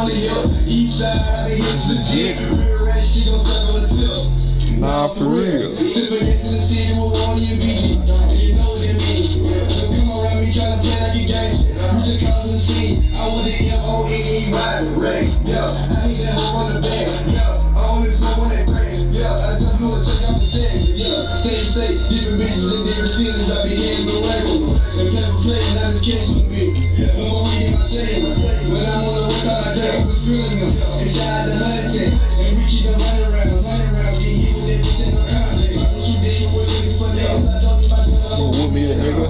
It's legit. Nah, for real. With me, nigga.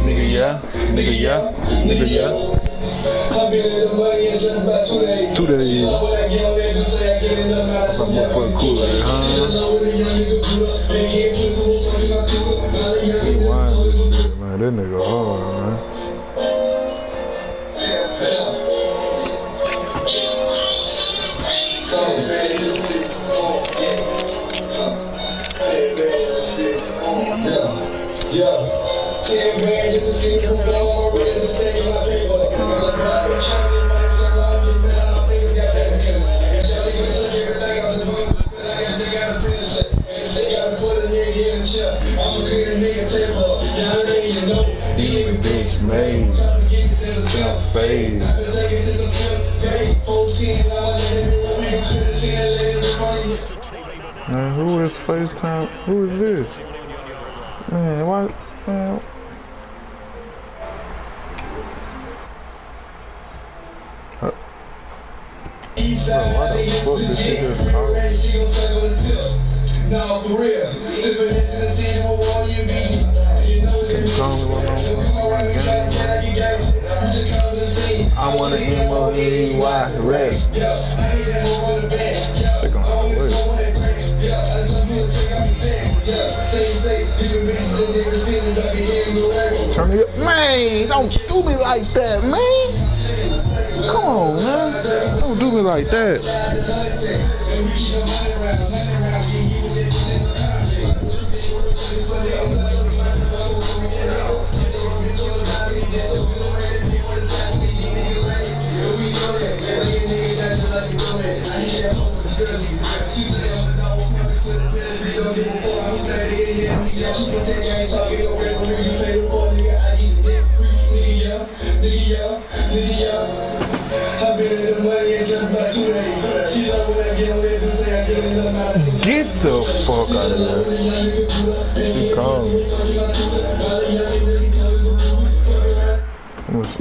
Nigga, yeah. Nigga, yeah. Nigga, yeah. 2 days. I'm motherfucking cool, man, that nigga hard, man. Yeah. 10 grand just to see the perform, already to stay in my paper. Bitch made fade. Man, who is FaceTime? Who is this? Man, what? Man. Bro, why the fuck this shit is calling? No, for real. Can you call me while I'm game? I want to M-O-N-E-Y rest. They gonna have to wait. Turn me up. Man, don't do me like that, man. Come on, man. Don't do me like that. Get the fuck out of there. She called me. Let's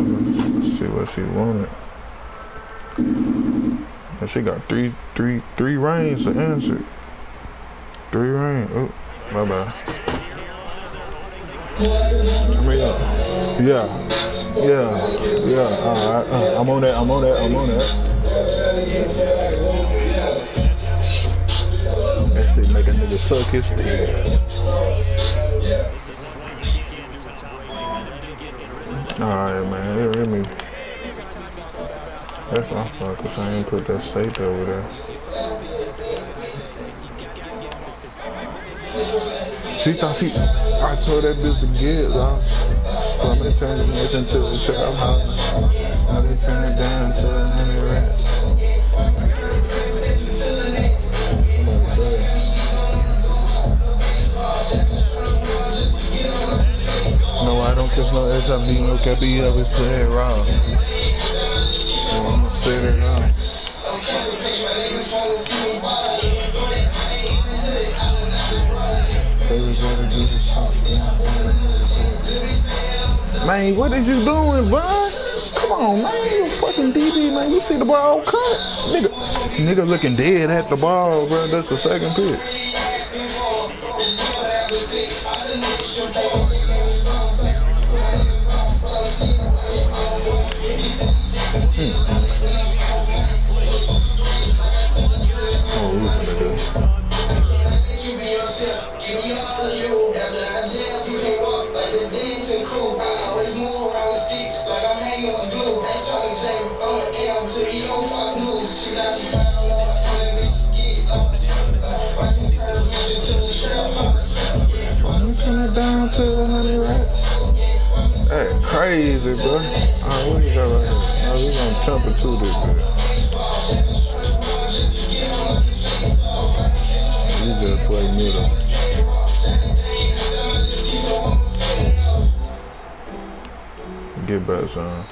see what she wanted. And she got three rings to answer. 3 rings. Oh, my bad. Yeah. Alright. I'm on that. That shit make a nigga suck his dick. Alright, man. Hear me. That's my fault, cause I ain't put that safe over there. I told that bitch to get, though. So I'm gonna turn it into a trap house. I'm gonna turn it down to a honey rat. No, I don't kiss no HIV, no KB, I was playing wrong. So I'm gonna say that now. Man, what is you doing, bud? Come on, man, you fucking DB, man. You see the ball cut? Nigga looking dead at the ball, bro. That's the second pitch. Oh, what was gonna do? down to 100 racks. That's crazy, bro. Alright, what we got right here? Oh, we gonna temper to this, bro. We just play middle. Get back, son.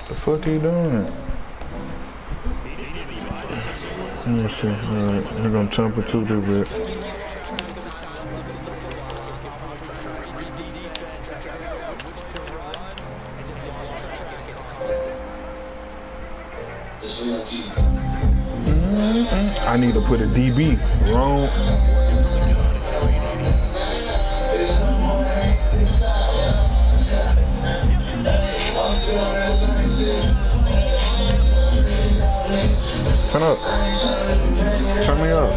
The fuck you doing? Let's see. Alright, we're gonna temper to this, bro. I need to put a DB. Wrong. Turn up. Turn me up.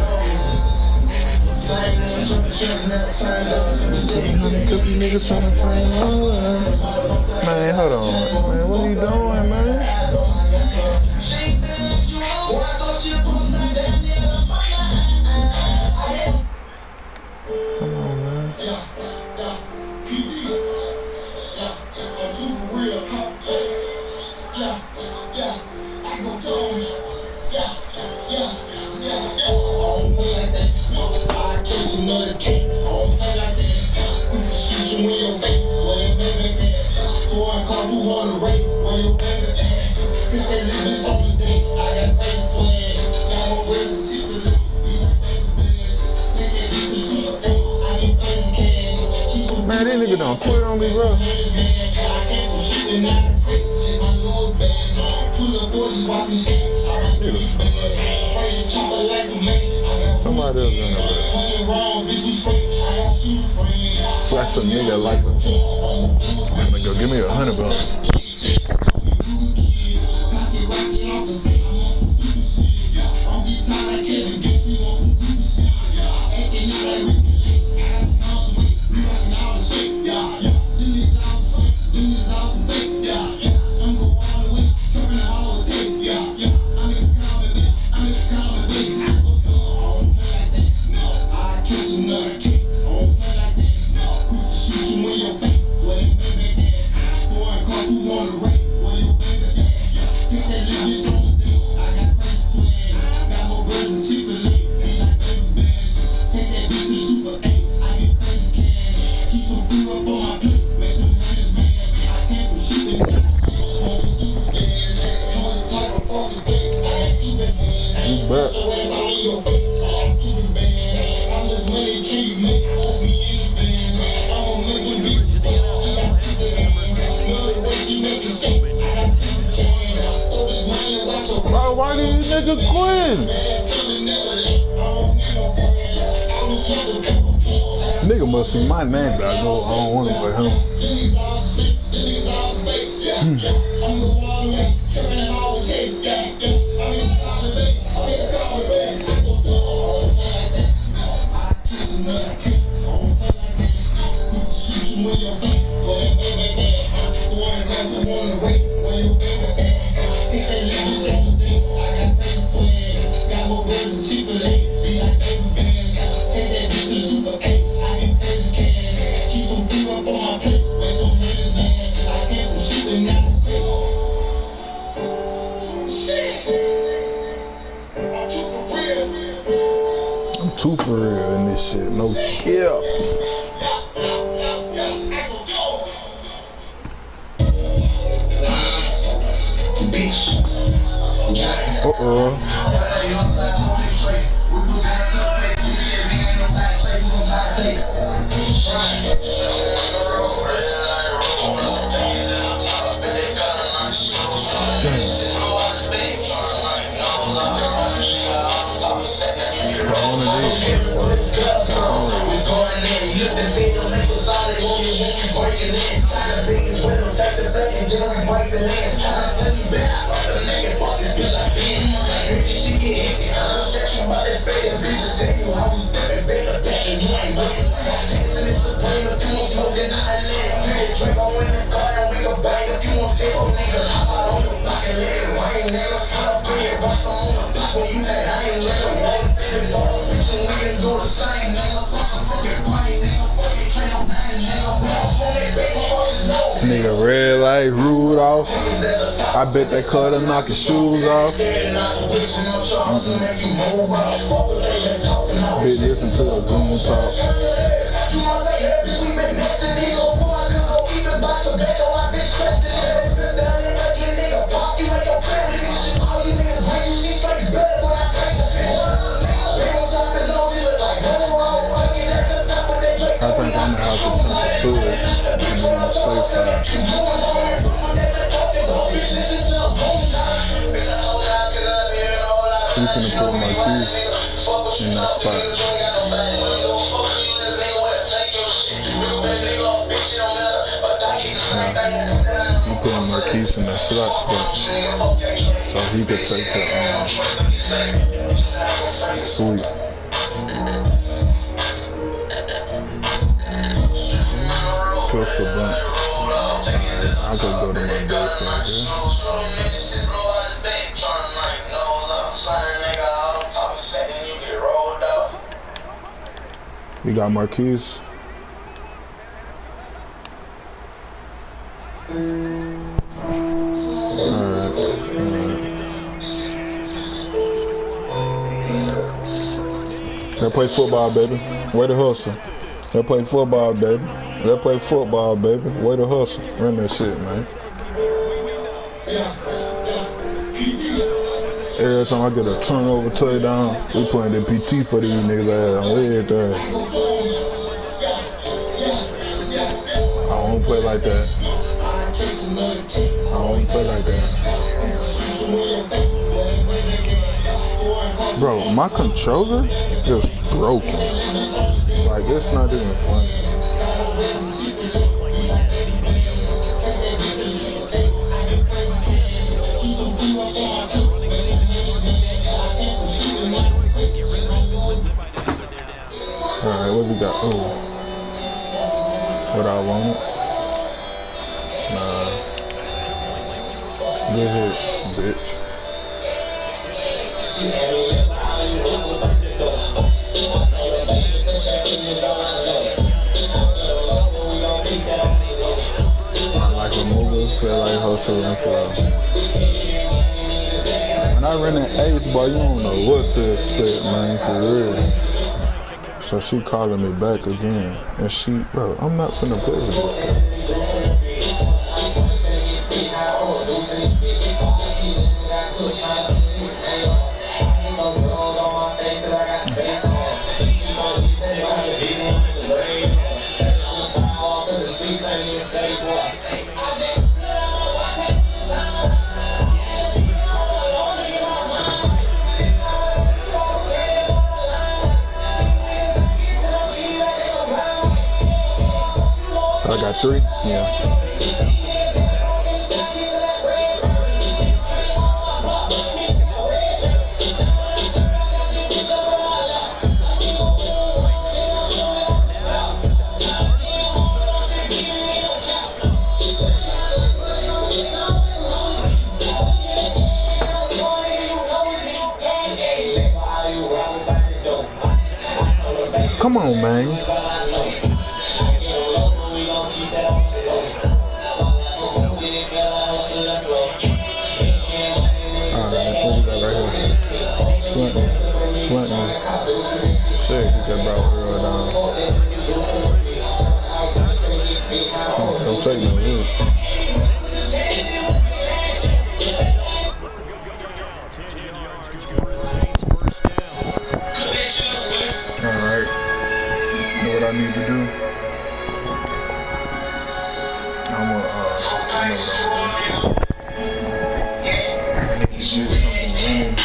Man, hold on. Man, what are you doing, man? Come on, man. Man, this nigga done quit on me, bro. Somebody else in there. Slash a nigga like him. I'm gonna go give me $100. Why these niggas quit? Nigga must see my name, but I don't want to play him. I'm too for real in this shit, no cap. Hey, Rudolph. I bet that cutter knock his shoes off. Bitch, listen to the goon talk. I think I'm gonna have to turn to it and be on the safe side. You finna put my keys in that spot. Yeah. I'm putting my keys in that slot spot so he could take the sweep. Push the bump. I could go to my base right there. You got Marquise? Alright. They play football, baby. Way to hustle. They play football, baby. They play football, baby. Way to hustle. Run that shit, man. Every time I get a turnover touchdown, we playing the PT for these niggas on everything. I don't play like that. I don't play like that. Bro, my controller is broken. Like, it's not even funny. Alright, what we got? Oh. What I wanted? Nah. Good hit, bitch. I like a movie, feel like hustle and flow. When I run an ace, boy, you don't know what to expect, man, for real. So she calling me back again, and bro, I'm not finna play with this guy. I got 3? Yeah. Come on, man. Slinton. Shit, get that ball girl down. Don't take no risk. Alright. Know what I need to do? I know what I'm gonna do. I need to get something in.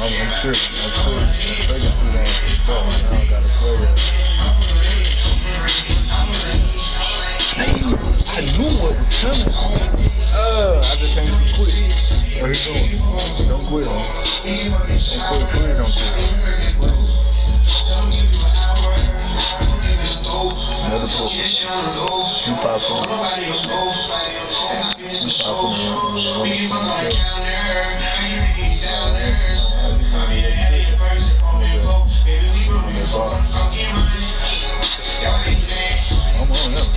I'm tripping. Taking too long to start. Now I gotta play that. I knew what was coming. I just can't be quick. What are you doing? Don't quit on me. Don't quit, don't quit. Another book. You pop for me. You pop for me. I'm on that.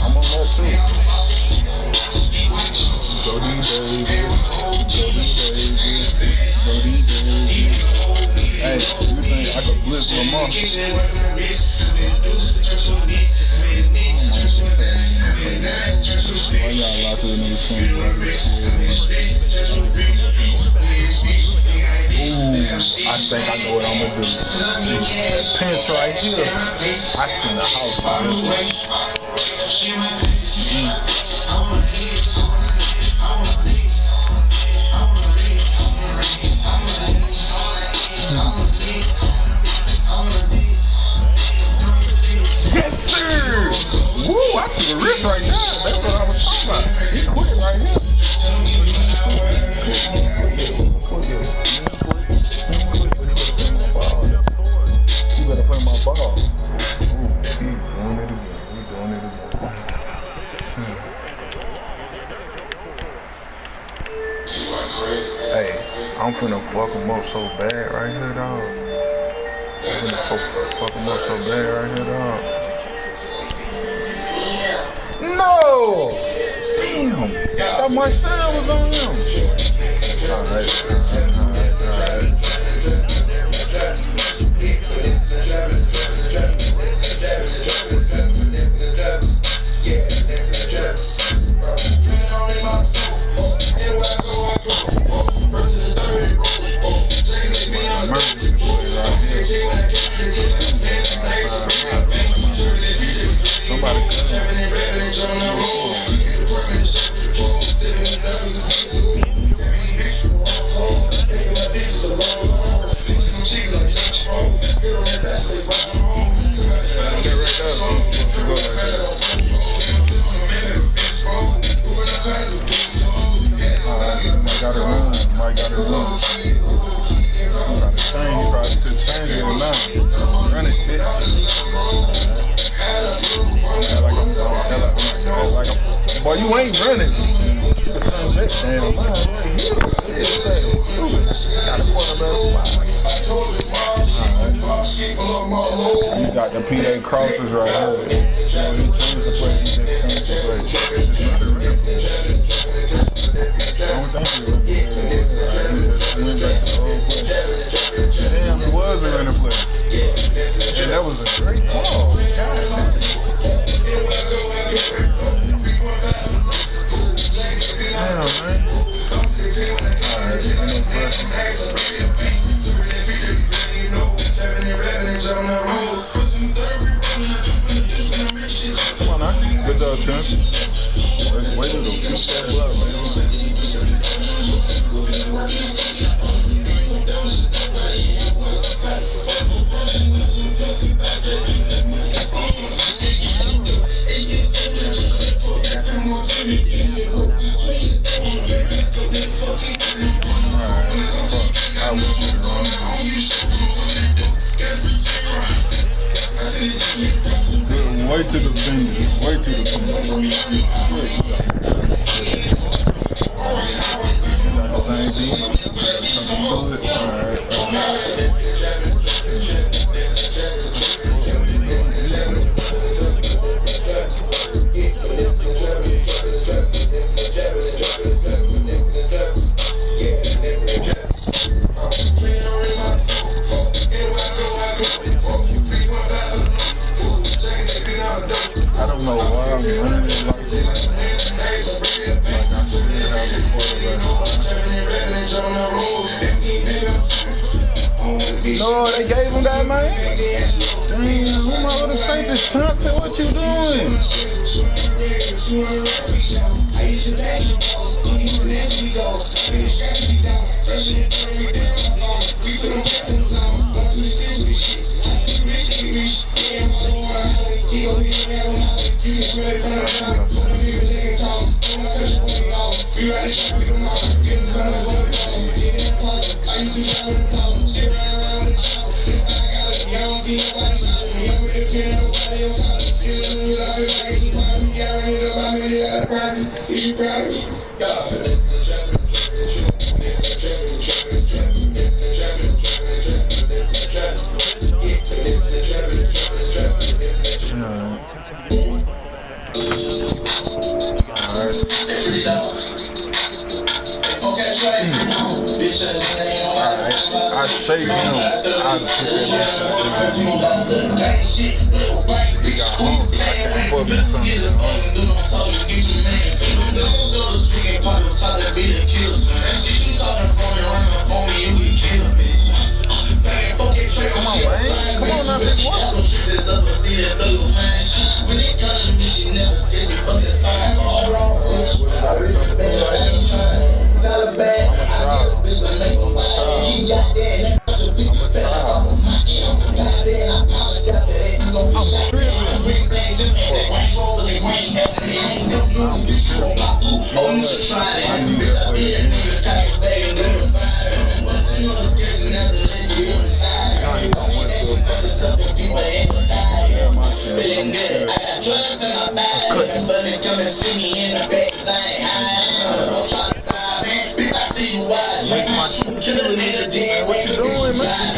I'm on that too. Jody baby. Hey, you think I could blitz Lamar? Why y'all locked in these things? Ooh, I think I know what I'm gonna do. That pinch right here, I seen the house by this way. Yes, sir! Woo, I took a risk right now. That's what I was talking about. He quit right here. You better play my ball. Ooh, he doing it again. We doing it again. Hey, I'm finna fuck him up so bad right here, dog. I'm finna fuck him up so bad right here, dog. No! Damn! I thought my sound was on him. Alright. Boy, you ain't running. Damn, you got the PA crosses right here. He changed the play. He just changed the play. I don't think he went back to the old play. Damn, it was a running play. And that was a great call. Damn, man. Alright, come on now. Good job, Tim. Way to go. Keep that blood, man. Way to the fingers. Way to the fingers. Same thing. I don't know why I'm running it like this. Like I should have a quarterback. No, they gave him that, man. Who my other favorite Chauncey? What you doing? I shake him. I put that he got home. I can't fuck with something. Come on, man. Come on now, bitch. What you doing, man?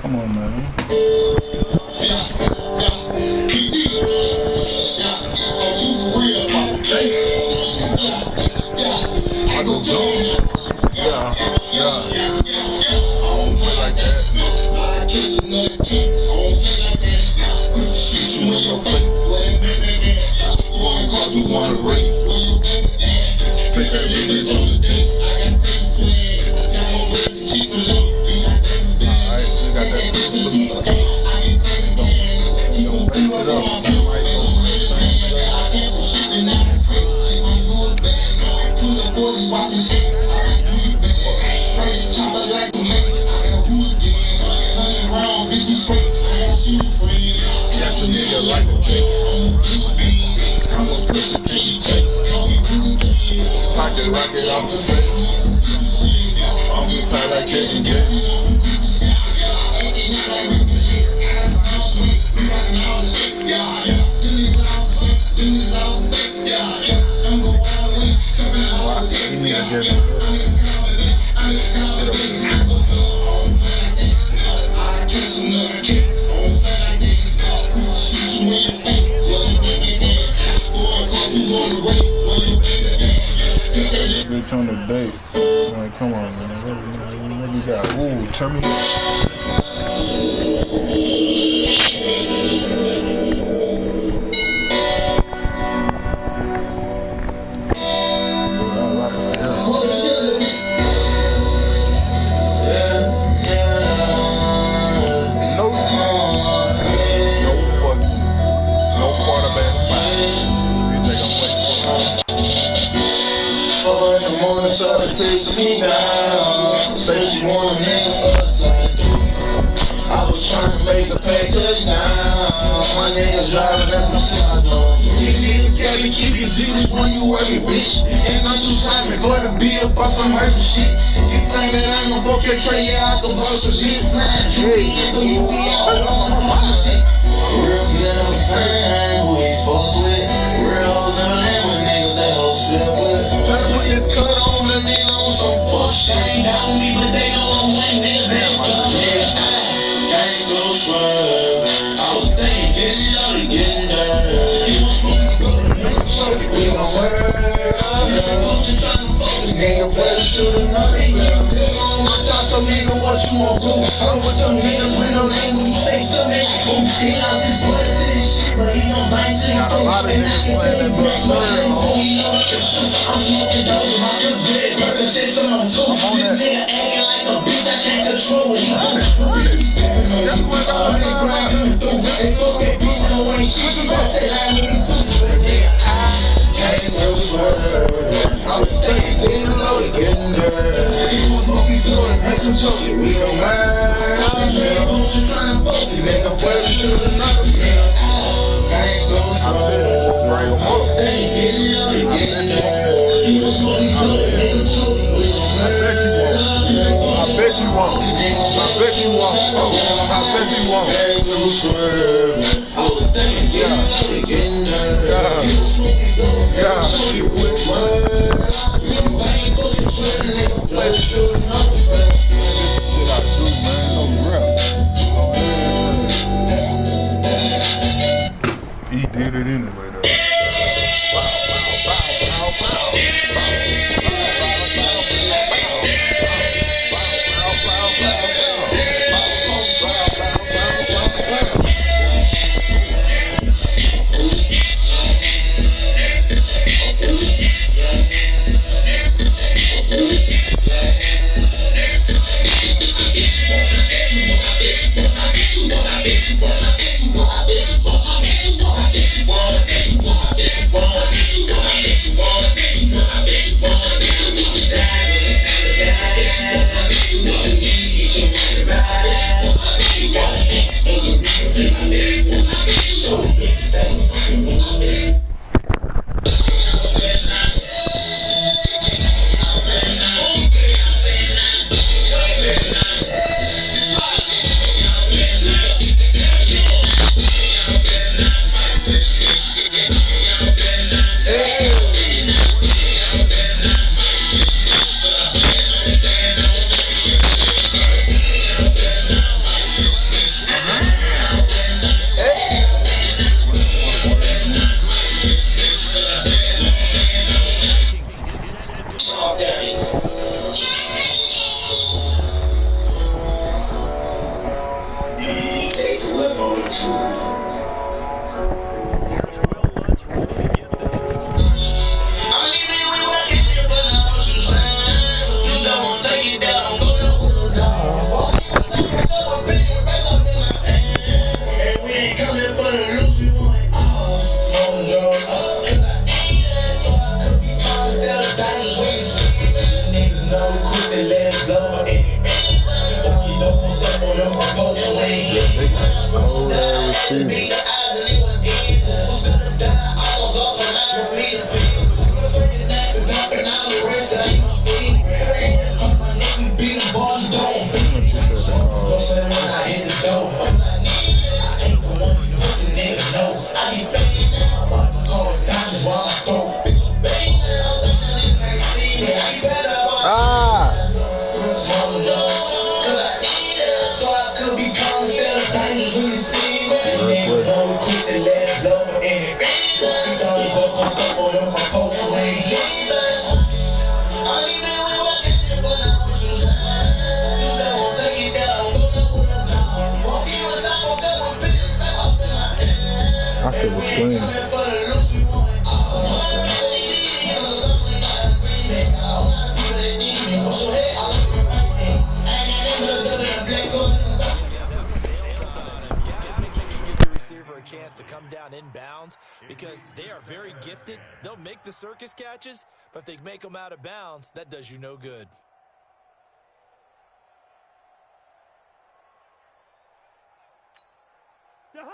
Come on, man. I go jump. Yeah. Like that. Shoot you in your face. Cause you wanna race. Take that release on the day. Alright, you got that pistol. Don't face it up. That's a nigga like a cake. I'm a pussy, can you take? Pocket rocket off the set. I'm the tight like Kevin J. You need to get it. Bitch on the date. Like, come on, man. What you got? Ooh, turn me. Takes me down, say she wanna nigga us like you. I was trying to make the pay touchdown. My niggas driving, that's some shit I know. You niggas gotta keep your Jesus when you working, bitch. And I'm too slimy for the bill, but some hurt shit. You saying that I'm a book your tray, yeah, I can bust some shit. Slime, so you be out on my shit. Real never friend, who he fuck with. Real hoes never live with niggas, they hoes slip with. Try to put this cut on the nigga on some fuck shit. Ain't down with me, but they know I'm winning, niggas, they fuck. Nigga, I can't go swerve. I was thinking, getting loaded, getting dirty. We gon' murder. Nigga, better shoot another girl. On my top, so nigga, what you want to do? I'm with some niggas with no name when you say something. He lost his blood to this shit, but he don't mind to the throat. And I can tell you, bitch, so I ain't before he know what to shoot. I'm smoking dope, my good bread, brother said some on two. This nigga acting like a bitch, I can't control what he do. That's what I'm saying. Hey, fuck that bitch, no ain't shit, you got that line with me too. Nigga, I can't go swerve. I was thinking, getting loaded, getting dirty. You smoke me blood, make him choke you, we gon' murder. Nigga, better shoot another nigga. Can't go swerve. I was thinking, getting loaded, getting dirty. You smoke me blood, make him choke you, we gon' murder. I bet you won't. I bet you won't. I bet you won't. Can't go swerve. I was thinking, getting loaded, getting dirty. Yeah. Shit I do, man. No rep. He did it anyway, though. Because they are very gifted. They'll make the circus catches, but if they make them out of bounds, that does you no good.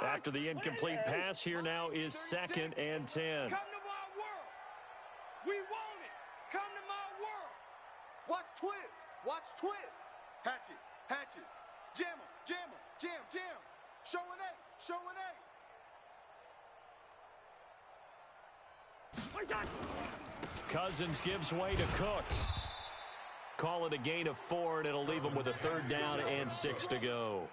After the incomplete pass, here now is 2nd and 10. Come to my world. We want it. Come to my world. Watch twist. Watch twist. Hatchet. Hatchet. Jam him. Jam him. Jam. Jam. Show an A. Show an A. Cousins gives way to Cook. Call it a gain of 4, and it'll leave him with a 3rd down and 6 to go.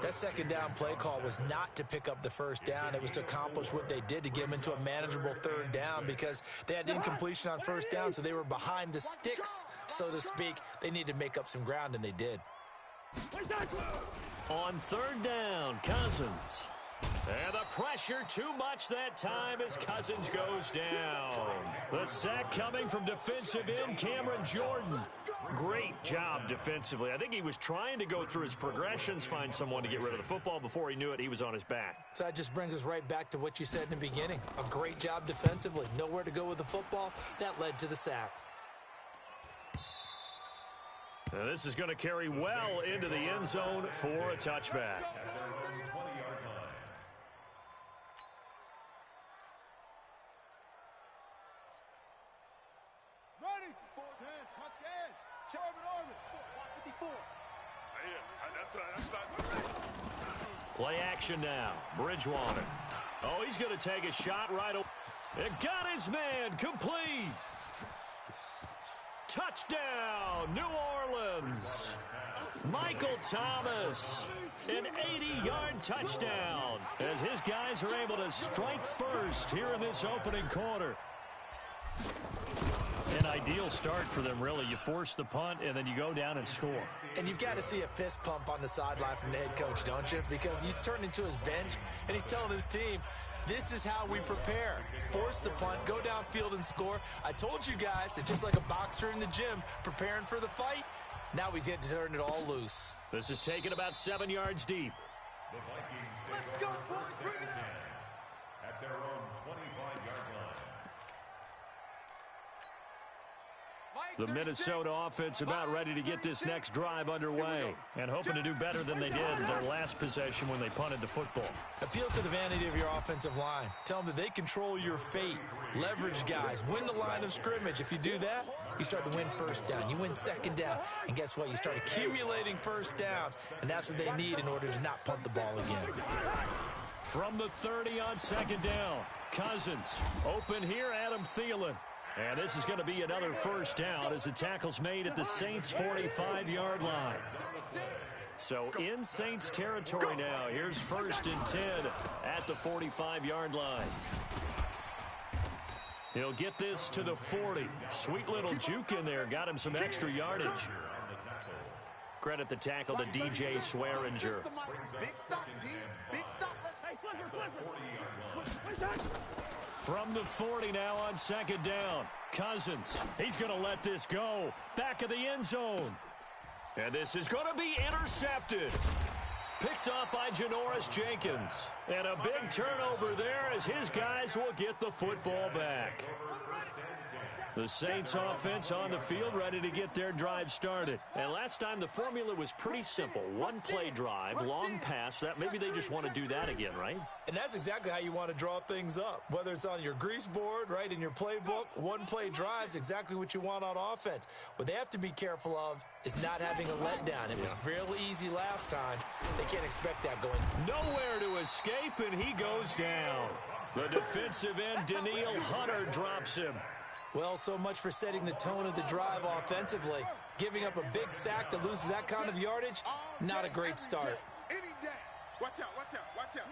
That 2nd down play call was not to pick up the 1st down. It was to accomplish what they did to get them into a manageable 3rd down because they had incompletion on 1st down, so they were behind the sticks, so to speak. They needed to make up some ground, and they did. On 3rd down, Cousins. And the pressure too much that time as Cousins goes down. The sack coming from defensive end Cameron Jordan. Great job defensively. I think he was trying to go through his progressions, find someone to get rid of the football. Before he knew it, he was on his back. So that just brings us right back to what you said in the beginning. A great job defensively. Nowhere to go with the football. That led to the sack. Now this is going to carry well into the end zone for a touchback. Ready. 4 hands. Touchdown. Sherman Army. 454. Play action now. Bridgewater. Oh, he's going to take a shot right over. It got his man. Complete. Touchdown, New Orleans. Michael Thomas. An 80-yard touchdown as his guys are able to strike first here in this opening quarter. An ideal start for them, really. You force the punt, and then you go down and score. And you've got to see a fist pump on the sideline from the head coach, don't you? Because he's turned into his bench, and he's telling his team, this is how we prepare. Force the punt, go downfield and score. I told you guys, it's just like a boxer in the gym preparing for the fight. Now we get to turn it all loose. This is taken about 7 yards deep. Let's go, boys. Bring it on. At their own 25-yard line. The Minnesota offense about ready to get this next drive underway and hoping to do better than they did in their last possession when they punted the football. Appeal to the vanity of your offensive line. Tell them that they control your fate. Leverage guys. Win the line of scrimmage. If you do that, you start to win 1st down. You win 2nd down. And guess what? You start accumulating 1st downs. And that's what they need in order to not punt the ball again. From the 30 on 2nd down. Cousins. Open here, Adam Thielen. And this is going to be another 1st down as the tackle's made at the Saints' 45-yard line. So in Saints territory now. Here's 1st and 10 at the 45-yard line. He'll get this to the 40. Sweet little juke in there. Got him some extra yardage. Credit the tackle to DJ Swearinger. Big stop, D. Big stop. From the 40 now on 2nd down. Cousins. He's going to let this go. Back of the end zone. And this is going to be intercepted. Picked up by Janoris Jenkins. And a big turnover there as his guys will get the football back. The Saints offense on the field ready to get their drive started. And last time the formula was pretty simple. One play drive, long pass. That maybe they just want to do that again, right? And that's exactly how you want to draw things up. Whether it's on your grease board, right, in your playbook, one play drives exactly what you want on offense. What they have to be careful of is not having a letdown. It was real easy last time. They can't expect that going. Nowhere to escape, and he goes down. The defensive end, Daniil Hunter, drops him. Well, so much for setting the tone of the drive offensively. Giving up a big sack that loses that kind of yardage, not a great start. Any day. Watch out, watch out, watch out.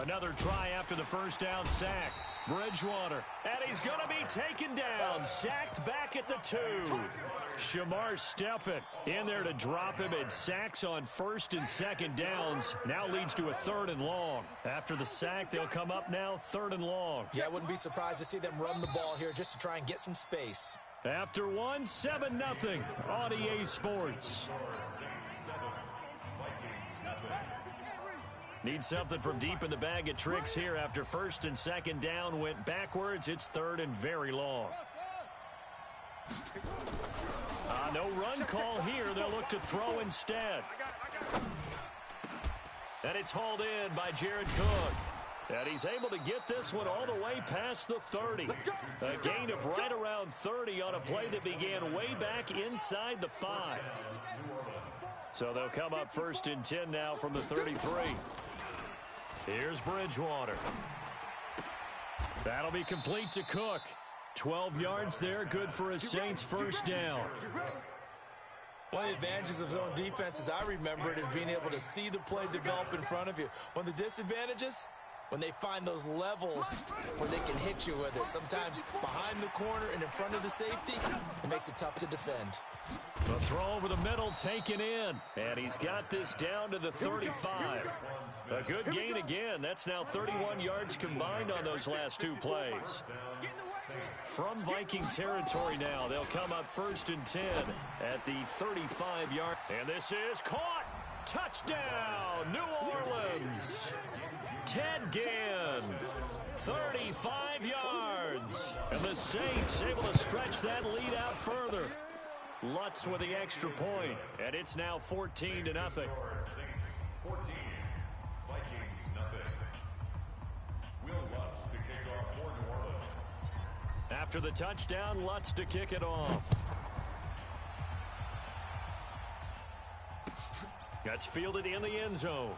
Another try after the 1st down sack. Bridgewater, and he's going to be taken down. Sacked back at the 2. Shamar Stephen in there to drop him, and sacks on 1st and 2nd downs. Now leads to a 3rd and long. After the sack, they'll come up now 3rd and long. Yeah, I wouldn't be surprised to see them run the ball here just to try and get some space. After 7-0 on EA Sports. Need something from deep in the bag of tricks here after 1st and 2nd down went backwards. It's 3rd and very long. No run call here. They'll look to throw instead. And it's hauled in by Jared Cook. And he's able to get this one all the way past the 30. A gain of right around 30 on a play that began way back inside the 5. So they'll come up first and 10 now from the 33. Here's Bridgewater. That'll be complete to Cook. 12 yards there, good for a Saints first down. One of the advantages of zone defense, as I remember it, is being able to see the play develop in front of you. One of the disadvantages, when they find those levels where they can hit you with it. Sometimes behind the corner and in front of the safety, it makes it tough to defend. The throw over the middle taken in, and he's got this down to the 35. A good gain again. That's now 31 yards combined on those last two plays. From Viking territory now, they'll come up first and 10 at the 35-yard. And this is caught. Touchdown, New Orleans. Ted Ginn, 35 yards. And the Saints able to stretch that lead out further. Lutz with the extra point, and it's now 14-0. 14, Vikings nothing. Will Lutz to kick off for New Orleans. After the touchdown, Lutz to kick it off. That's fielded in the end zone.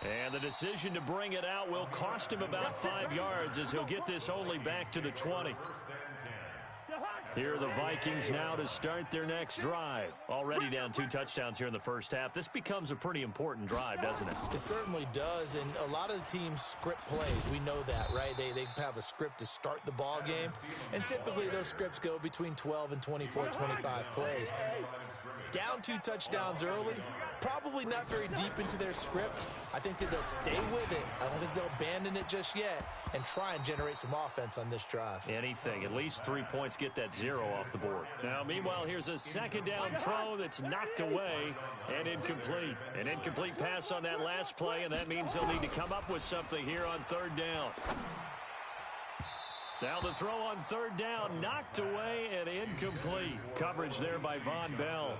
And the decision to bring it out will cost him about 5 yards as he'll get this only back to the 20. Here are the Vikings now to start their next drive. Already down 2 touchdowns here in the first half. This becomes a pretty important drive, doesn't it? It certainly does, and a lot of the teams script plays. We know that, right? They have a script to start the ball game, and typically those scripts go between 12 and 24, 25 plays. Down 2 touchdowns early, probably not very deep into their script. I think that they'll stay with it. I don't think they'll abandon it just yet and try and generate some offense on this drive. Anything. At least 3 points, get that 0 off the board. Now, meanwhile, here's a second down throw that's knocked away and incomplete. An incomplete pass on that last play, and that means they'll need to come up with something here on third down. Now the throw on third down, knocked away and incomplete. Coverage there by Von Bell.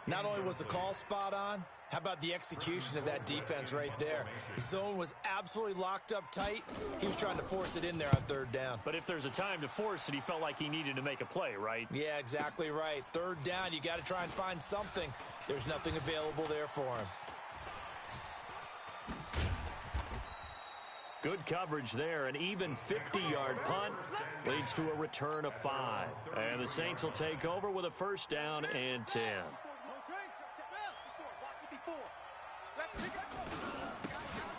Not only was the call spot on, how about the execution of that defense right there? The zone was absolutely locked up tight. He was trying to force it in there on third down. But if there's a time to force it, he felt like he needed to make a play, right? Yeah, exactly right. Third down, you got to try and find something. There's nothing available there for him. Good coverage there. An even 50-yard punt leads to a return of 5. And the Saints will take over with a first down and 10.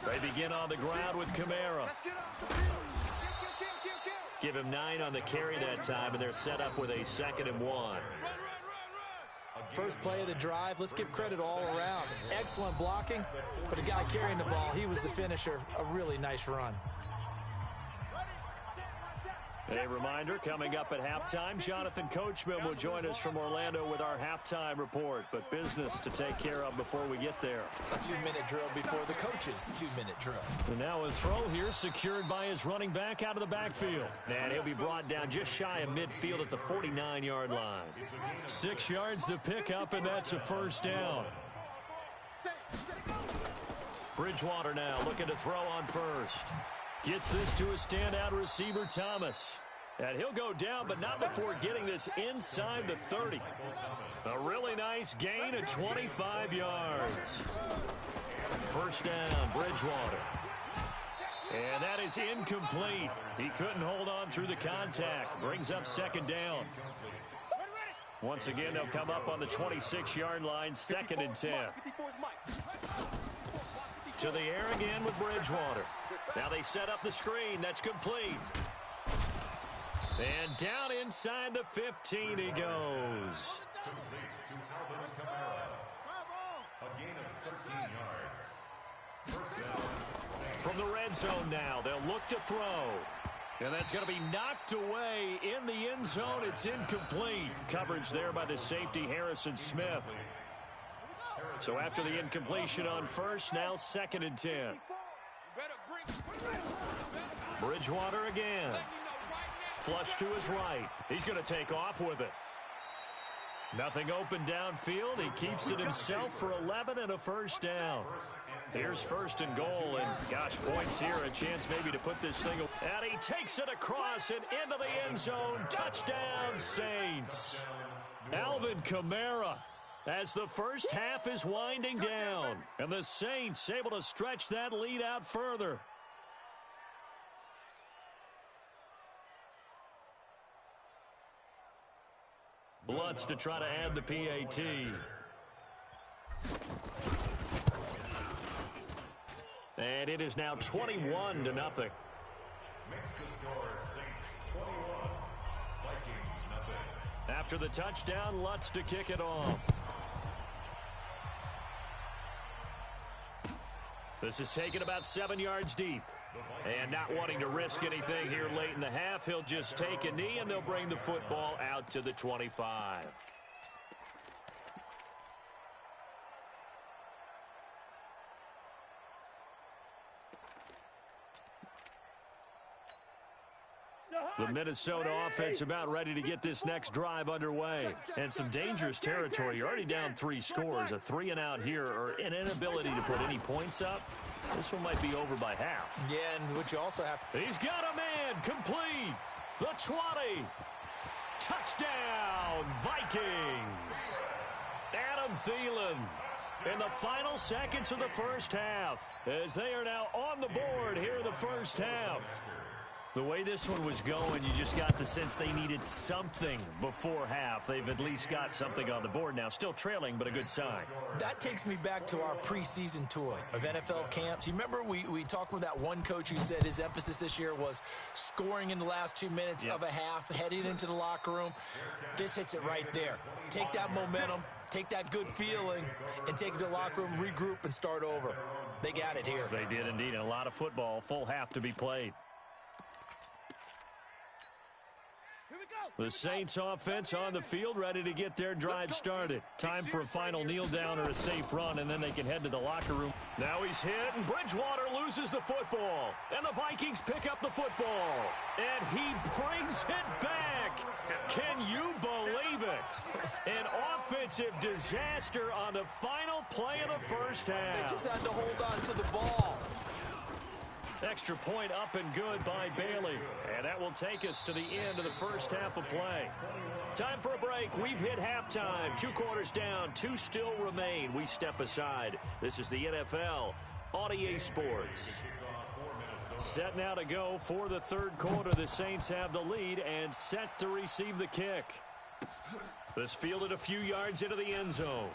They begin on the ground with Kamara. Give him 9 on the carry that time, and they're set up with a 2nd and 1. First play of the drive, let's give credit all around. Excellent blocking, but the guy carrying the ball, he was the finisher. A really nice run. A reminder, coming up at halftime, Jonathan Coachman will join us from Orlando with our halftime report. But business to take care of before we get there. A 2-minute drill before the coach's 2-minute drill. And now a throw here secured by his running back out of the backfield. And he'll be brought down just shy of midfield at the 49-yard line. 6 yards to pick up, and that's a first down. Bridgewater now looking to throw on first. Gets this to a standout receiver, Thomas. And he'll go down, but not before getting this inside the 30. A really nice gain of 25 yards. First down, Bridgewater. And that is incomplete. He couldn't hold on through the contact. Brings up second down. Once again, they'll come up on the 26-yard line, 2nd and 10. To the air again with Bridgewater. Now they set up the screen. That's complete. And down inside the 15 he goes. Complete to Alvin Kamara. A gain of 13 yards. First down. From the red zone now, they'll look to throw. And that's going to be knocked away in the end zone. It's incomplete. Coverage there by the safety, Harrison Smith. So after the incompletion on first, now 2nd and 10. Bridgewater again. Flush to his right. He's going to take off with it. Nothing open downfield. He keeps it himself for 11 and a first down. Here's first and goal, and gosh, points here, a chance maybe to put this thing. And he takes it across and into the end zone. Touchdown, Saints. Alvin Kamara, as the first half is winding down, and the Saints able to stretch that lead out further. Lutz to try to add the PAT. And it is now 21-0. Makes the score Saints 21, Vikings nothing. After the touchdown, Lutz to kick it off. This is taken about 7 yards deep. And not wanting to risk anything here late in the half, he'll just take a knee, and they'll bring the football out to the 25. The Minnesota offense about ready to get this next drive underway. And some dangerous territory. You're already down 3 scores. A 3-and-out here, or an inability to put any points up. This one might be over by half. Yeah, and what you also have... He's got a man complete. The 20. Touchdown, Vikings. Adam Thielen in the final seconds of the first half, as they are now on the board here in the first half. The way this one was going, you just got the sense they needed something before half. They've at least got something on the board now. Still trailing, but a good sign. That takes me back to our preseason tour of NFL camps. You remember we talked with that one coach who said his emphasis this year was scoring in the last 2 minutes of a half, heading into the locker room. This hits it right there. Take that momentum, take that good feeling, and take it to the locker room, regroup, and start over. They got it here. They did indeed, and a lot of football, full half to be played. The Saints offense on the field, ready to get their drive started. Time for a final kneel down or a safe run, and then they can head to the locker room. Now he's hit, and Bridgewater loses the football. And the Vikings pick up the football. And he brings it back. Can you believe it? An offensive disaster on the final play of the first half. They just had to hold on to the ball. Extra point up and good by Bailey. And that will take us to the end of the first half of play. Time for a break. We've hit halftime. 2 quarters down. 2 still remain. We step aside. This is the NFL on EA Sports. Set now to go for the third quarter. The Saints have the lead and set to receive the kick. This fielded a few yards into the end zone.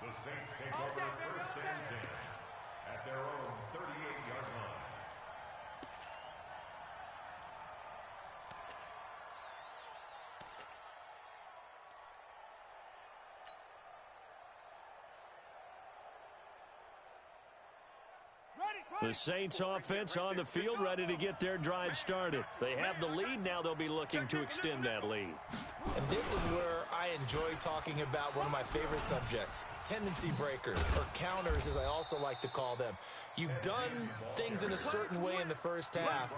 The Saints take over first and 10 at their own 38-yard line. The Saints offense on the field, ready to get their drive started. They have the lead. Now they'll be looking to extend that lead. And this is where I enjoy talking about one of my favorite subjects, tendency breakers, or counters as I also like to call them. You've done things in a certain way in the first half,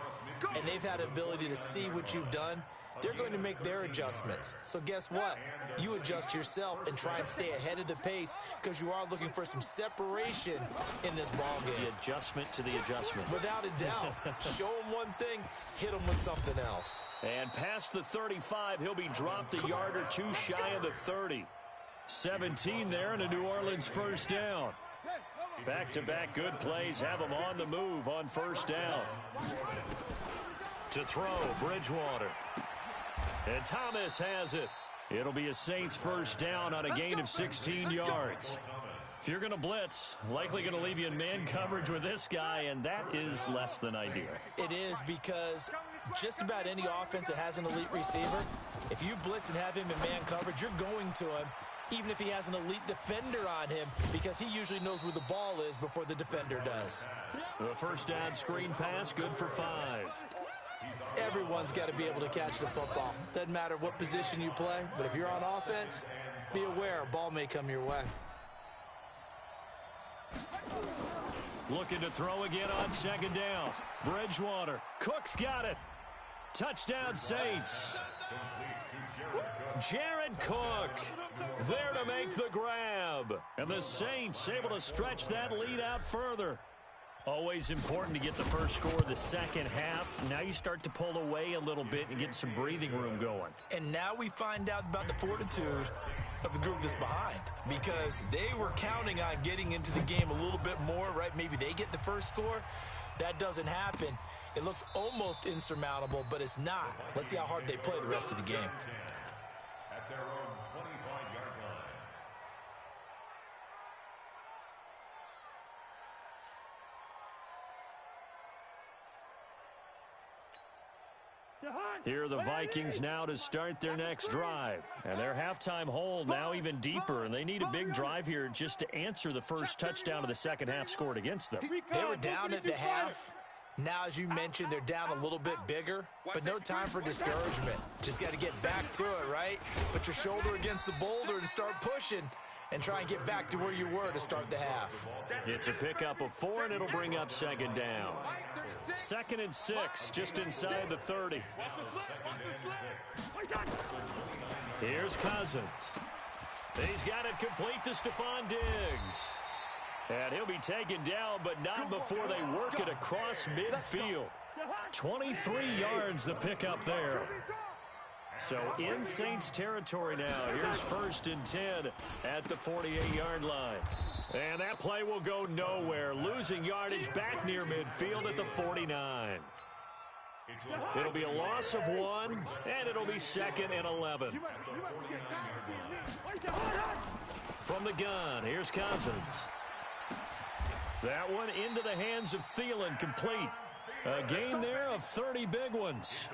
and they've had an ability to see what you've done. They're going to make their adjustments. So guess what? You adjust yourself and try and stay ahead of the pace because you are looking for some separation in this ball game. The adjustment to the adjustment. Without a doubt. Show him one thing, hit him with something else. And past the 35, he'll be dropped a yard or 2 shy of the 30. 17 there and a New Orleans first down. Back-to-back good plays have him on the move on first down. To throw, Bridgewater. And Thomas has it. It'll be a Saints first down on a gain of 16 yards. If you're going to blitz, likely going to leave you in man coverage with this guy, and that is less than ideal. It is, because just about any offense that has an elite receiver, if you blitz and have him in man coverage, you're going to him, even if he has an elite defender on him, because he usually knows where the ball is before the defender does. The first down screen pass, good for 5. Everyone's got to be able to catch the football. Doesn't matter what position you play, but if you're on offense, be aware a ball may come your way. Looking to throw again on second down. Bridgewater. Cook's got it. Touchdown, Saints. Jared Cook there to make the grab. And the Saints able to stretch that lead out further. Always important to get the first score of the second half. Now you start to pull away a little bit and get some breathing room going. And now we find out about the fortitude of the group that's behind, because they were counting on getting into the game a little bit more, right? Maybe they get the first score. That doesn't happen. It looks almost insurmountable, but it's not. Let's see how hard they play the rest of the game. At their own 25-yard line. Here are the Vikings now to start their next drive. And their halftime hole now even deeper, and they need a big drive here just to answer the first touchdown of the second half scored against them. They were down at the half. Now, as you mentioned, they're down a little bit bigger, but no time for discouragement. Just got to get back to it, right? Put your shoulder against the boulder and start pushing and try and get back to where you were to start the half. It's a pickup of 4, and it'll bring up second down. 2nd and 6, just inside the 30. Here's Cousins. He's got it complete to Stephon Diggs. And he'll be taken down, but not before they work it across midfield. 23 yards the pickup there. So in Saints territory now. Here's 1st and 10 at the 48-yard line. And that play will go nowhere. Losing yardage back near midfield at the 49. It'll be a loss of 1, and it'll be 2nd and 11. From the gun, here's Cousins. That one into the hands of Thielen, complete. A gain there of 30 big ones.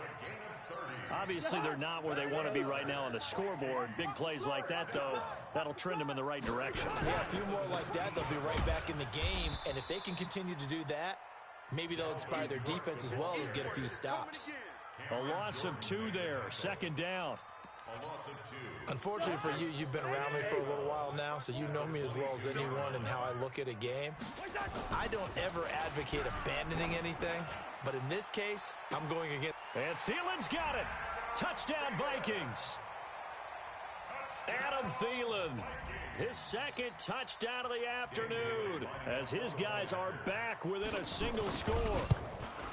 Obviously, they're not where they want to be right now on the scoreboard. Big plays like that, though, that'll trend them in the right direction. Yeah, a few more like that, they'll be right back in the game. And if they can continue to do that, maybe they'll inspire their defense as well and get a few stops. A loss of 2 there, 2nd down. Unfortunately for you, you've been around me for a little while now, so you know me as well as anyone and how I look at a game. I don't ever advocate abandoning anything, but in this case, I'm going against. And Thielen's got it. Touchdown, Vikings. Adam Thielen, his 2nd touchdown of the afternoon, as his guys are back within a single score.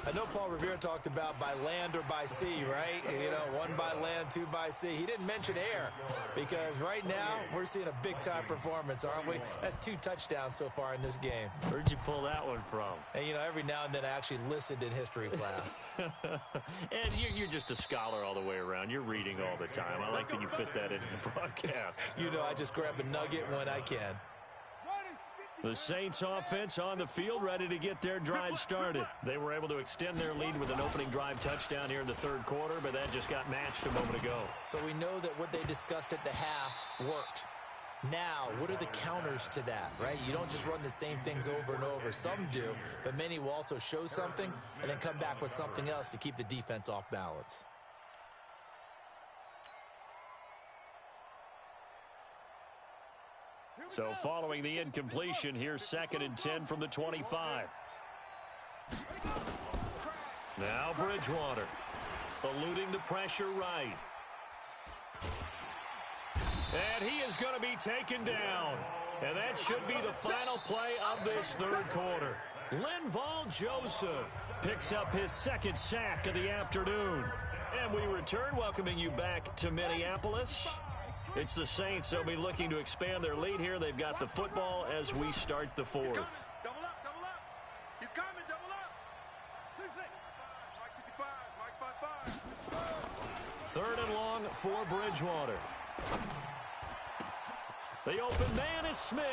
I know Paul Revere talked about by land or by sea, right? You know, 1 by land, 2 by sea. He didn't mention air, because right now we're seeing a big-time performance, aren't we? That's 2 touchdowns so far in this game. Where'd you pull that one from? And, you know, every now and then I actually listened in history class. And you're just a scholar all the way around. You're reading all the time. I like that you fit that into the broadcast. You know, I just grab a nugget when I can. The Saints offense on the field, ready to get their drive started. They were able to extend their lead with an opening drive touchdown here in the 3rd quarter, but that just got matched a moment ago. So we know that what they discussed at the half worked. Now, what are the counters to that, right? You don't just run the same things over and over. Some do, but many will also show something and then come back with something else to keep the defense off balance. So following the incompletion, here's 2nd and 10 from the 25. Now Bridgewater, eluding the pressure right. And he is going to be taken down. And that should be the final play of this 3rd quarter. Linval Joseph picks up his 2nd sack of the afternoon. And we return, welcoming you back to Minneapolis. It's the Saints. They'll be looking to expand their lead here. They've got the football as we start the 4th. Double up, double up. He's coming, double up. 2-6. Mike 55, Mike 55. 3rd and long for Bridgewater. The open man is Smith.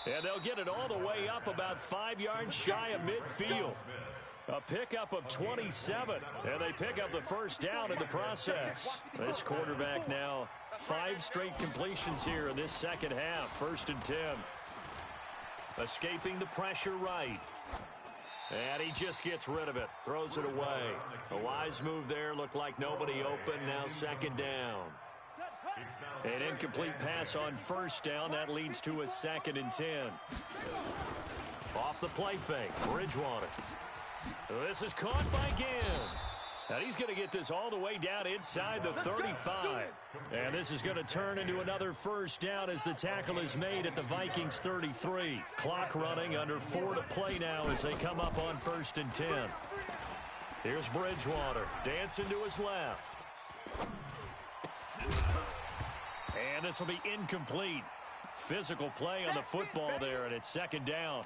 And they'll get it all the way up about 5 yards shy of midfield. A pickup of 27, and they pick up the 1st down in the process. This quarterback now 5 straight completions here in this 2nd half. 1st and 10. Escaping the pressure right. And he just gets rid of it. Throws it away. A wise move there. Looked like nobody open. Now 2nd down. An incomplete pass on first down. That leads to a 2nd and 10. Off the play fake, Bridgewater. This is caught by Ginn. And he's going to get this all the way down inside the 35. And this is going to turn into another first down as the tackle is made at the Vikings 33. Clock running, under 4 to play now as they come up on 1st and 10. Here's Bridgewater, dancing to his left. And this will be incomplete. Physical play on the football there, and it's 2nd down.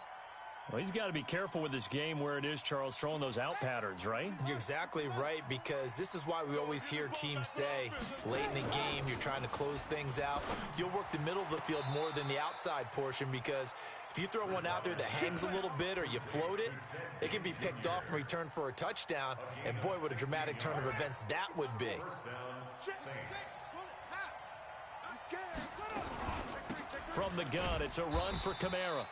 Well, he's got to be careful with this game where it is, Charles, throwing those out patterns, right? You're exactly right, because this is why we always hear teams say, late in the game, you're trying to close things out. You'll work the middle of the field more than the outside portion, because if you throw one out there that hangs a little bit or you float it, it can be picked off and returned for a touchdown. And boy, what a dramatic turn of events that would be. From the gun, it's a run for Kamara.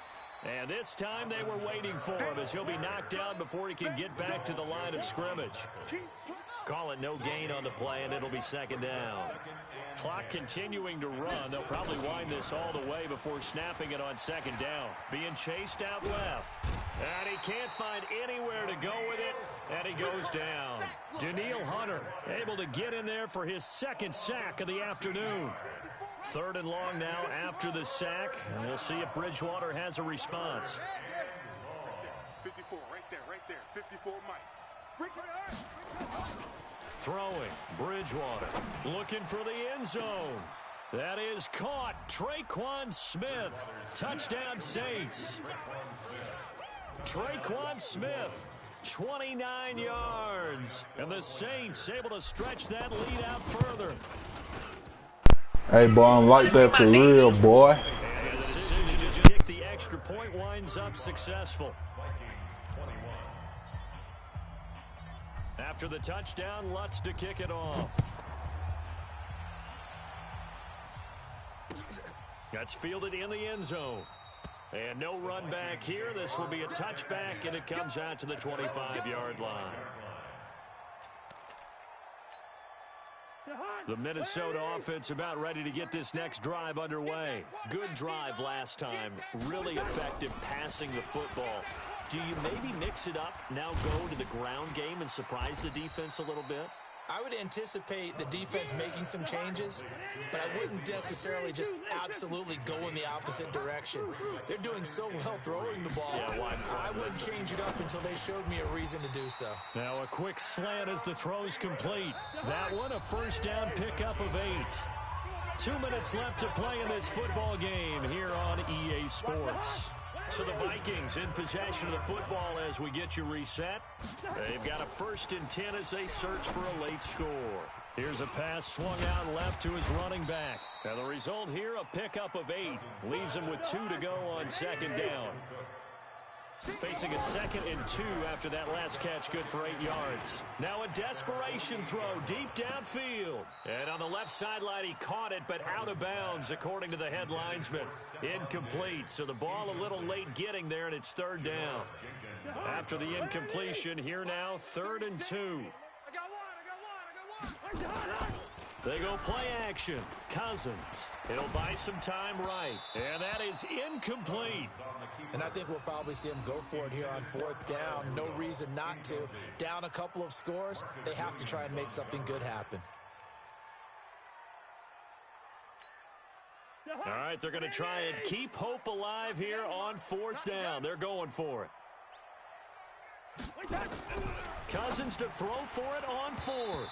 And this time they were waiting for him as he'll be knocked down before he can get back to the line of scrimmage. Call it no gain on the play, and it'll be 2nd down. Clock continuing to run. They'll probably wind this all the way before snapping it on 2nd down. Being chased out left. And he can't find anywhere to go with it, and he goes down. Danielle Hunter able to get in there for his 2nd sack of the afternoon. 3rd and long now after the sack, and we'll see if Bridgewater has a response. 54, right there, 54, Mike. Throwing, Bridgewater, looking for the end zone. That is caught. Traquan Smith, touchdown Saints. Traquan Smith, 29 yards, and the Saints able to stretch that lead out further. Hey, boy, I'm like that for real, boy. And the decision to kick the extra point winds up successful. After the touchdown, Lutz to kick it off. That's fielded in the end zone. And no run back here. This will be a touchback, and it comes out to the 25-yard line. The Minnesota offense about ready to get this next drive underway. Good drive last time. Really effective passing the football. Do you maybe mix it up, now go to the ground game and surprise the defense a little bit? I would anticipate the defense making some changes, but I wouldn't necessarily just absolutely go in the opposite direction. They're doing so well throwing the ball. Yeah, I wouldn't change it up until they showed me a reason to do so. Now a quick slant as the throw's complete. That one a first down pickup of 8. 2 minutes left to play in this football game here on EA Sports. So the Vikings in possession of the football as we get you reset. They've got a 1st and 10 as they search for a late score. Here's a pass swung out left to his running back. And the result here, a pickup of 8. Leaves him with 2 to go on 2nd down. Facing a 2nd and 2 after that last catch, good for 8 yards. Now a desperation throw deep downfield. And on the left sideline, he caught it, but out of bounds, according to the head linesman. Incomplete, so the ball a little late getting there, and it's 3rd down. After the incompletion, here now, 3rd and 2. They go play action. Cousins. He'll buy some time right. And that is incomplete. And I think we'll probably see him go for it here on 4th down. No reason not to. Down a couple of scores, they have to try and make something good happen. All right, they're going to try and keep hope alive here on 4th down. They're going for it. Cousins to throw for it on 4th.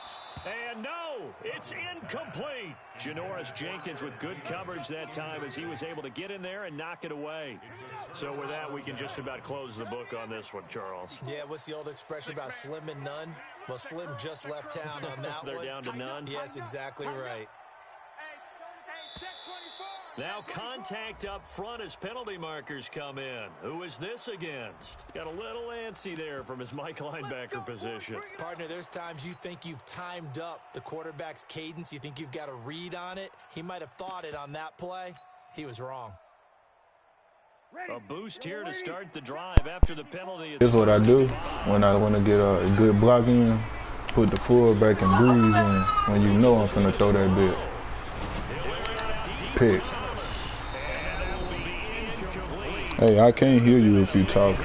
And no, it's incomplete. Janoris Jenkins with good coverage that time as he was able to get in there and knock it away. So with that, we can just about close the book on this one, Charles. Yeah, what's the old expression about slim and none? Well, Slim just left town on that They're one. down to none? Yes, exactly right. Now contact up front as penalty markers come in. Who is this against? Got a little antsy there from his Mike linebacker position. Partner, there's times you think you've timed up the quarterback's cadence. You think you've got a read on it. He might have thought it on that play. He was wrong. A boost here to start the drive after the penalty. Here's what I do when I want to get a good block in. Put the fullback and breeze in when you know I'm finna throw that bit. pick. Hey, I can't hear you if you talk.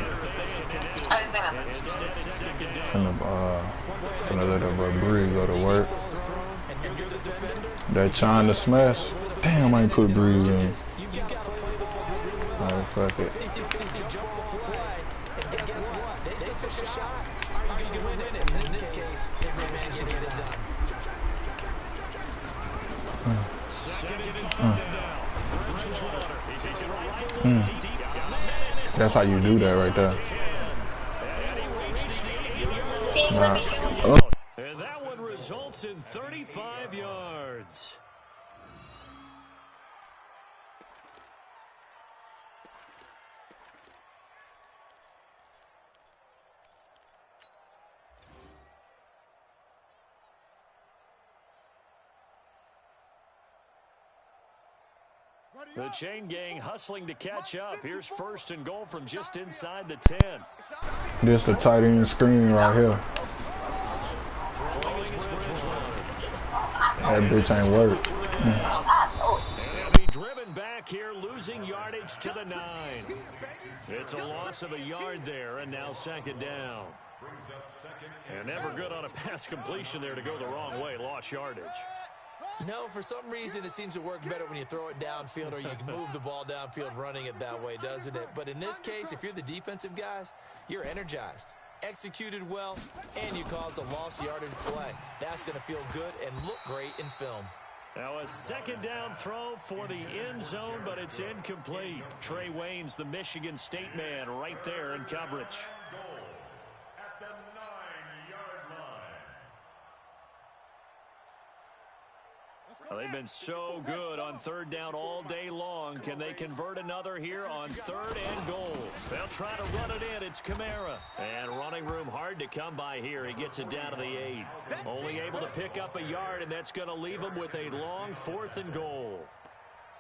Gonna let that boy Bree go to work. That China smash. Damn, I ain't put Breeze in. Alright, fuck it. That's how you do that right there. And that one results in 35 yards. The chain gang hustling to catch up. Here's 1st and goal from just inside the 10. This the tight end screen right here. That bitch ain't work. And be driven back here, losing yardage to the 9. It's a loss of a yard there, and now 2nd down. And never good on a pass completion there to go the wrong way. Lost yardage. No, for some reason it seems to work better when you throw it downfield or you can move the ball downfield running it that way, doesn't it? But in this case, if you're the defensive guys, you're energized, executed well, and you caused a lost yardage play. That's going to feel good and look great in film. Now a 2nd down throw for the end zone, but it's incomplete. Trey Waynes, the Michigan State man, right there in coverage. At the 9-yard line. Well, they've been so good on 3rd down all day long. Can they convert another here on 3rd and goal? They'll try to run it in. It's Kamara. And running room hard to come by here. He gets it down to the 8. Only able to pick up a yard, and that's going to leave him with a long 4th and goal.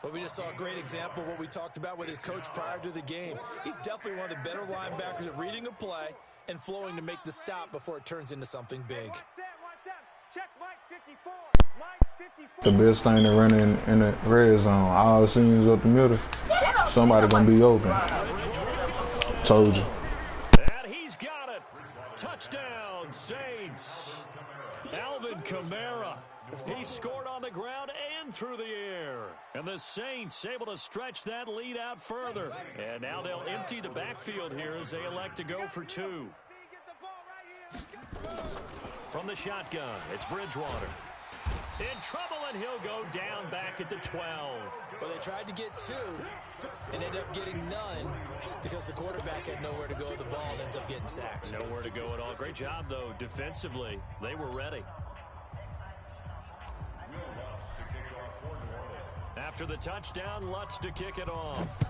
Well, we just saw a great example of what we talked about with his coach prior to the game. He's definitely one of the better linebackers at reading a play and flowing to make the stop before it turns into something big. Check Mike 54. The best thing to run in the red zone. All seams up the middle. Somebody gonna be open. Told you. And he's got it. Touchdown, Saints. Alvin Kamara. He scored on the ground and through the air. And the Saints able to stretch that lead out further. And now they'll empty the backfield here as they elect to go for 2. From the shotgun, it's Bridgewater. In trouble, and he'll go down back at the 12. Well, they tried to get 2 and ended up getting none because the quarterback had nowhere to go with the ball and ends up getting sacked. Nowhere to go at all. Great job, though, defensively. They were ready. After the touchdown, Lutz to kick it off.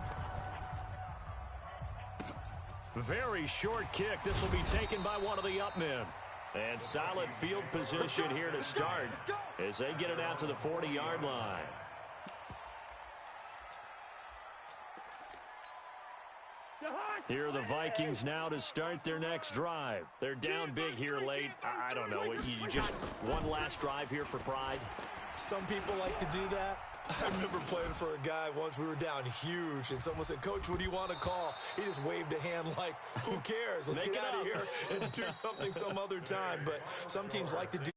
Very short kick. This will be taken by one of the up men. And solid field position here to start as they get it out to the 40-yard line. Here are the Vikings now to start their next drive. They're down big here late. I don't know. You just one last drive here for pride? Some people like to do that. I remember playing for a guy once. We were down huge, and someone said, "Coach, what do you want to call?" He just waved a hand like, who cares? Let's get out of here and do something some other time. But some teams like to do